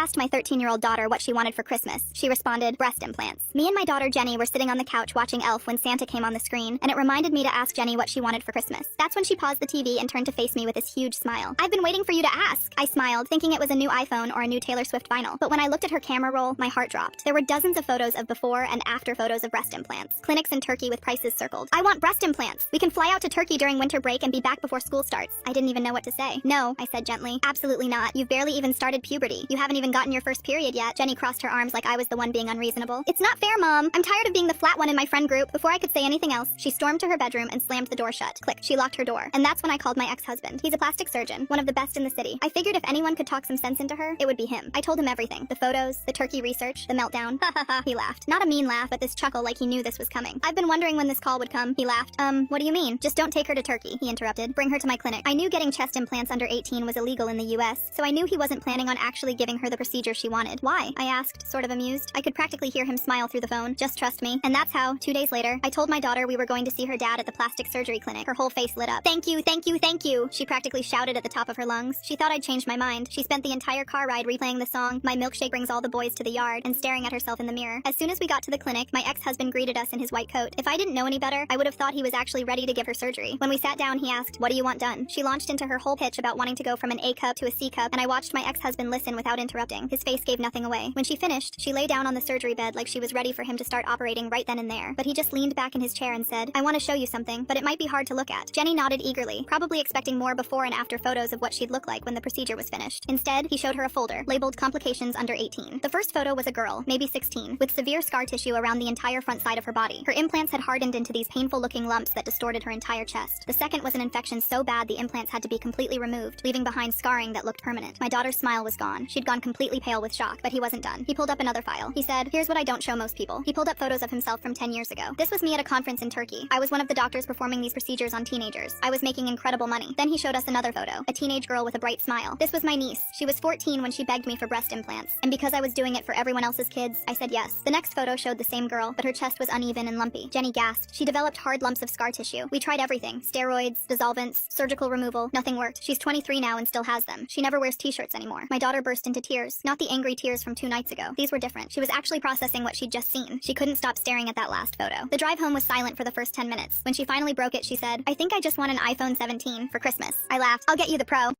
asked my 13-year-old daughter what she wanted for Christmas. She responded, breast implants. Me and my daughter Jenny were sitting on the couch watching Elf when Santa came on the screen, and it reminded me to ask Jenny what she wanted for Christmas. That's when she paused the TV and turned to face me with this huge smile. I've been waiting for you to ask. I smiled, thinking it was a new iPhone or a new Taylor Swift vinyl. But when I looked at her camera roll, my heart dropped. There were dozens of photos of before and after photos of breast implants. Clinics in Turkey with prices circled. I want breast implants. We can fly out to Turkey during winter break and be back before school starts. I didn't even know what to say. No, I said gently. Absolutely not. You've barely even started puberty. You haven't even gotten your first period yet. Jenny crossed her arms like I was the one being unreasonable. It's not fair, Mom. I'm tired of being the flat one in my friend group. Before I could say anything else, she stormed to her bedroom and slammed the door shut. Click. She locked her door. And that's when I called my ex-husband. He's a plastic surgeon, one of the best in the city. I figured if anyone could talk some sense into her, it would be him. I told him everything. The photos, the Turkey research, the meltdown. Ha ha ha. He laughed. Not a mean laugh, but this chuckle like he knew this was coming. I've been wondering when this call would come. He laughed. What do you mean? Just don't take her to Turkey, he interrupted. Bring her to my clinic. I knew getting chest implants under 18 was illegal in the US, so I knew he wasn't planning on actually giving her the procedure she wanted. Why? I asked, sort of amused. I could practically hear him smile through the phone. Just trust me. And that's how, 2 days later, I told my daughter we were going to see her dad at the plastic surgery clinic. Her whole face lit up. Thank you, thank you, thank you, she practically shouted at the top of her lungs. She thought I'd changed my mind. She spent the entire car ride replaying the song, My Milkshake Brings All the Boys to the Yard, and staring at herself in the mirror. As soon as we got to the clinic, my ex-husband greeted us in his white coat. If I didn't know any better, I would have thought he was actually ready to give her surgery. When we sat down, he asked, what do you want done? She launched into her whole pitch about wanting to go from an A cup to a C cup, and I watched my ex-husband listen without interrupting. His face gave nothing away. When she finished, she lay down on the surgery bed like she was ready for him to start operating right then and there. But he just leaned back in his chair and said, I want to show you something, but it might be hard to look at. Jenny nodded eagerly, probably expecting more before and after photos of what she'd look like when the procedure was finished. Instead, he showed her a folder, labeled Complications Under 18. The first photo was a girl, maybe 16, with severe scar tissue around the entire front side of her body. Her implants had hardened into these painful-looking lumps that distorted her entire chest. The second was an infection so bad the implants had to be completely removed, leaving behind scarring that looked permanent. My daughter's smile was gone. She'd gone completely pale with shock, but he wasn't done. He pulled up another file. He said, here's what I don't show most people. He pulled up photos of himself from 10 years ago. This was me at a conference in Turkey. I was one of the doctors performing these procedures on teenagers. I was making incredible money. Then he showed us another photo, a teenage girl with a bright smile. This was my niece. She was 14 when she begged me for breast implants. And because I was doing it for everyone else's kids, I said yes. The next photo showed the same girl, but her chest was uneven and lumpy. Jenny gasped. She developed hard lumps of scar tissue. We tried everything. Steroids, dissolvents, surgical removal. Nothing worked. She's 23 now and still has them. She never wears t-shirts anymore. My daughter burst into tears. Not the angry tears from 2 nights ago. These were different. She was actually processing what she'd just seen. She couldn't stop staring at that last photo. The drive home was silent for the first 10 minutes. When she finally broke it, she said, I think I just want an iPhone 17 for Christmas. I laughed. I'll get you the Pro.